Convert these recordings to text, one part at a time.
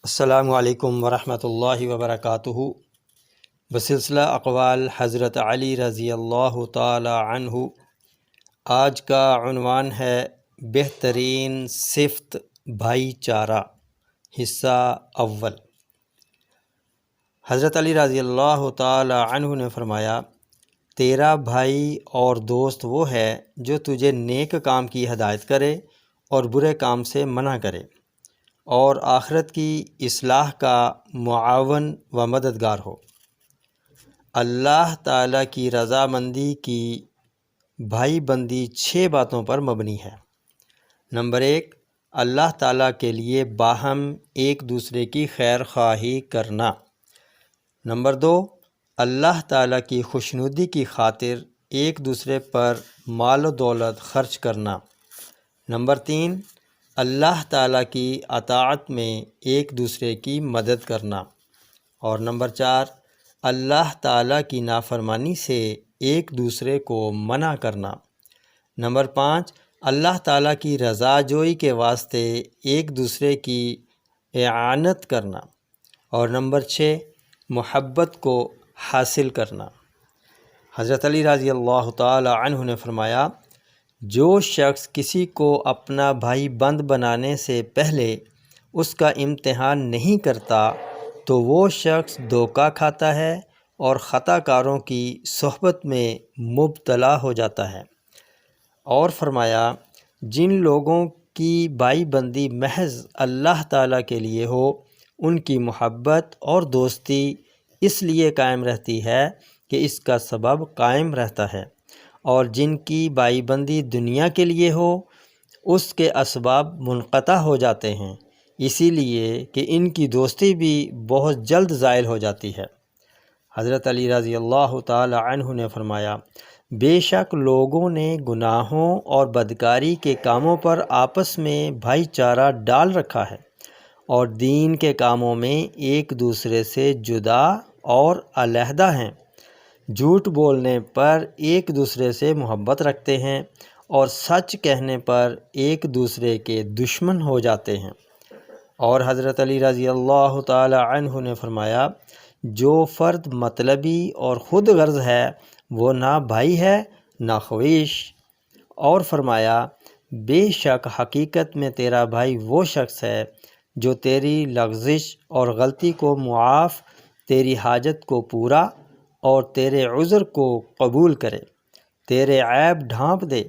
السلام علیکم ورحمۃ اللہ وبرکاتہ۔ بسلسلہ اقوال حضرت علی رضی اللہ تعالی عنہ، آج کا عنوان ہے بہترین صفت بھائی چارہ، حصہ اول۔ حضرت علی رضی اللہ تعالی عنہ نے فرمایا، تیرا بھائی اور دوست وہ ہے جو تجھے نیک کام کی ہدایت کرے اور برے کام سے منع کرے، اور آخرت کی اصلاح کا معاون و مددگار ہو۔ اللہ تعالیٰ کی رضامندی کی بھائی بندی 6 باتوں پر مبنی ہے۔ نمبر 1، اللہ تعالیٰ کے لیے باہم ایک دوسرے کی خیر خواہی کرنا۔ نمبر 2، اللہ تعالیٰ کی خوشنودی کی خاطر ایک دوسرے پر مال و دولت خرچ کرنا۔ نمبر 3، اللہ تعالیٰ کی اطاعت میں ایک دوسرے کی مدد کرنا۔ اور نمبر 4، اللہ تعالیٰ کی نافرمانی سے ایک دوسرے کو منع کرنا۔ نمبر 5، اللہ تعالیٰ کی رضا جوئی کے واسطے ایک دوسرے کی اعانت کرنا۔ اور نمبر 6، محبت کو حاصل کرنا۔ حضرت علی رضی اللہ تعالی عنہ نے فرمایا، جو شخص کسی کو اپنا بھائی بند بنانے سے پہلے اس کا امتحان نہیں کرتا تو وہ شخص دھوکہ کھاتا ہے اور خطا کاروں کی صحبت میں مبتلا ہو جاتا ہے۔ اور فرمایا، جن لوگوں کی بھائی بندی محض اللہ تعالیٰ کے لیے ہو، ان کی محبت اور دوستی اس لیے قائم رہتی ہے کہ اس کا سبب قائم رہتا ہے، اور جن کی بھائی بندی دنیا کے لیے ہو، اس کے اسباب منقطع ہو جاتے ہیں، اسی لیے کہ ان کی دوستی بھی بہت جلد زائل ہو جاتی ہے۔ حضرت علی رضی اللہ تعالی عنہ نے فرمایا، بے شک لوگوں نے گناہوں اور بدکاری کے کاموں پر آپس میں بھائی چارہ ڈال رکھا ہے، اور دین کے کاموں میں ایک دوسرے سے جدا اور علیحدہ ہیں۔ جھوٹ بولنے پر ایک دوسرے سے محبت رکھتے ہیں، اور سچ کہنے پر ایک دوسرے کے دشمن ہو جاتے ہیں۔ اور حضرت علی رضی اللہ تعالی عنہ نے فرمایا، جو فرد مطلبی اور خود غرض ہے وہ نہ بھائی ہے نہ خویش۔ اور فرمایا، بے شک حقیقت میں تیرا بھائی وہ شخص ہے جو تیری لغزش اور غلطی کو معاف، تیری حاجت کو پورا اور تیرے عذر کو قبول کرے، تیرے عیب ڈھانپ دے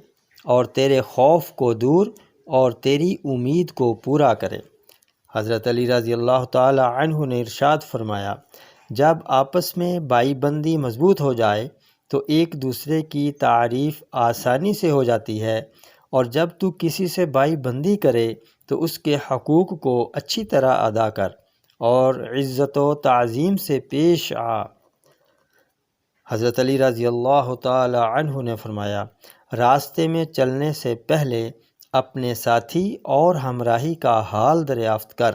اور تیرے خوف کو دور اور تیری امید کو پورا کرے۔ حضرت علی رضی اللہ تعالی عنہ نے ارشاد فرمایا، جب آپس میں بھائی بندی مضبوط ہو جائے تو ایک دوسرے کی تعریف آسانی سے ہو جاتی ہے، اور جب تو کسی سے بھائی بندی کرے تو اس کے حقوق کو اچھی طرح ادا کر اور عزت و تعظیم سے پیش آ۔ حضرت علی رضی اللہ تعالی عنہ نے فرمایا، راستے میں چلنے سے پہلے اپنے ساتھی اور ہمراہی کا حال دریافت کر۔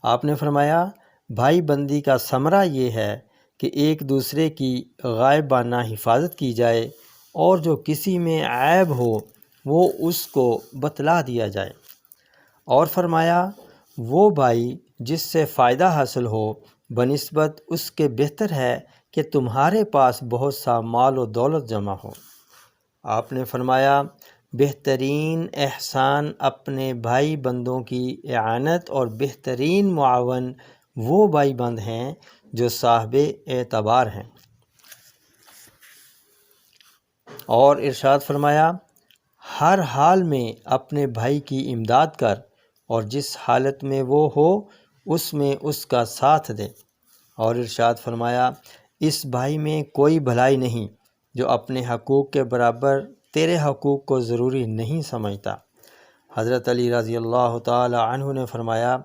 آپ نے فرمایا، بھائی بندی کا ثمرہ یہ ہے کہ ایک دوسرے کی غائبانہ حفاظت کی جائے، اور جو کسی میں عیب ہو وہ اس کو بتلا دیا جائے۔ اور فرمایا، وہ بھائی جس سے فائدہ حاصل ہو بنسبت اس کے بہتر ہے کہ تمہارے پاس بہت سا مال و دولت جمع ہو۔ آپ نے فرمایا، بہترین احسان اپنے بھائی بندوں کی اعانت، اور بہترین معاون وہ بھائی بند ہیں جو صاحب اعتبار ہیں۔ اور ارشاد فرمایا، ہر حال میں اپنے بھائی کی امداد کر، اور جس حالت میں وہ ہو اس میں اس کا ساتھ دے۔ اور ارشاد فرمایا، اس بھائی میں کوئی بھلائی نہیں جو اپنے حقوق کے برابر تیرے حقوق کو ضروری نہیں سمجھتا۔ حضرت علی رضی اللہ تعالی عنہ نے فرمایا،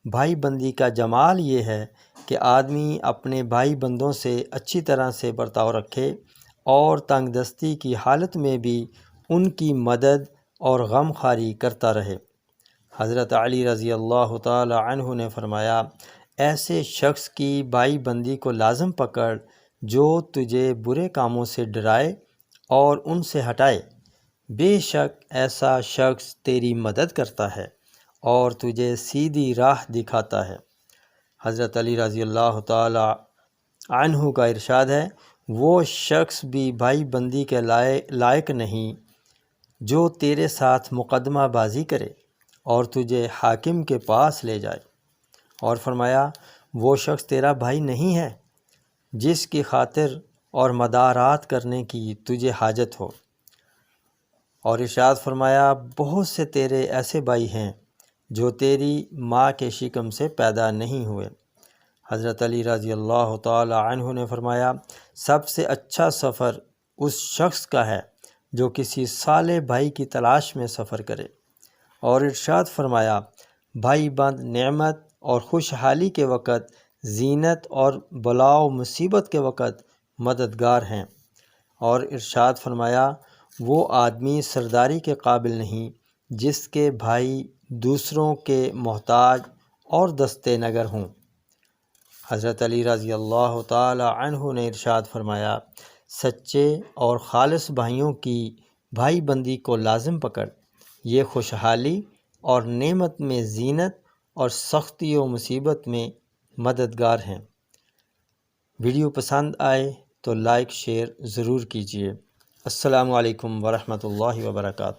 بھائی بندی کا جمال یہ ہے کہ آدمی اپنے بھائی بندوں سے اچھی طرح سے برتاؤ رکھے، اور تنگ دستی کی حالت میں بھی ان کی مدد اور غم خواری کرتا رہے۔ حضرت علی رضی اللہ تعالی عنہ نے فرمایا، ایسے شخص کی بھائی بندی کو لازم پکڑ جو تجھے برے کاموں سے ڈرائے اور ان سے ہٹائے، بے شک ایسا شخص تیری مدد کرتا ہے اور تجھے سیدھی راہ دکھاتا ہے۔ حضرت علی رضی اللہ تعالی عنہ کا ارشاد ہے، وہ شخص بھی بھائی بندی کے لائق نہیں جو تیرے ساتھ مقدمہ بازی کرے اور تجھے حاکم کے پاس لے جائے۔ اور فرمایا، وہ شخص تیرا بھائی نہیں ہے جس کی خاطر اور مدارات کرنے کی تجھے حاجت ہو۔ اور ارشاد فرمایا، بہت سے تیرے ایسے بھائی ہیں جو تیری ماں کے شکم سے پیدا نہیں ہوئے۔ حضرت علی رضی اللہ تعالی عنہ نے فرمایا، سب سے اچھا سفر اس شخص کا ہے جو کسی صالح بھائی کی تلاش میں سفر کرے۔ اور ارشاد فرمایا، بھائی بند نعمت اور خوشحالی کے وقت، زینت اور بلا و مصیبت کے وقت مددگار ہیں۔ اور ارشاد فرمایا، وہ آدمی سرداری کے قابل نہیں جس کے بھائی دوسروں کے محتاج اور دستے نگر ہوں۔ حضرت علی رضی اللہ تعالی عنہ نے ارشاد فرمایا، سچے اور خالص بھائیوں کی بھائی بندی کو لازم پکڑ، یہ خوشحالی اور نعمت میں زینت اور سختی و مصیبت میں مددگار ہیں۔ ویڈیو پسند آئے تو لائک شیئر ضرور کیجیے۔ السلام علیکم ورحمۃ اللہ وبرکاتہ۔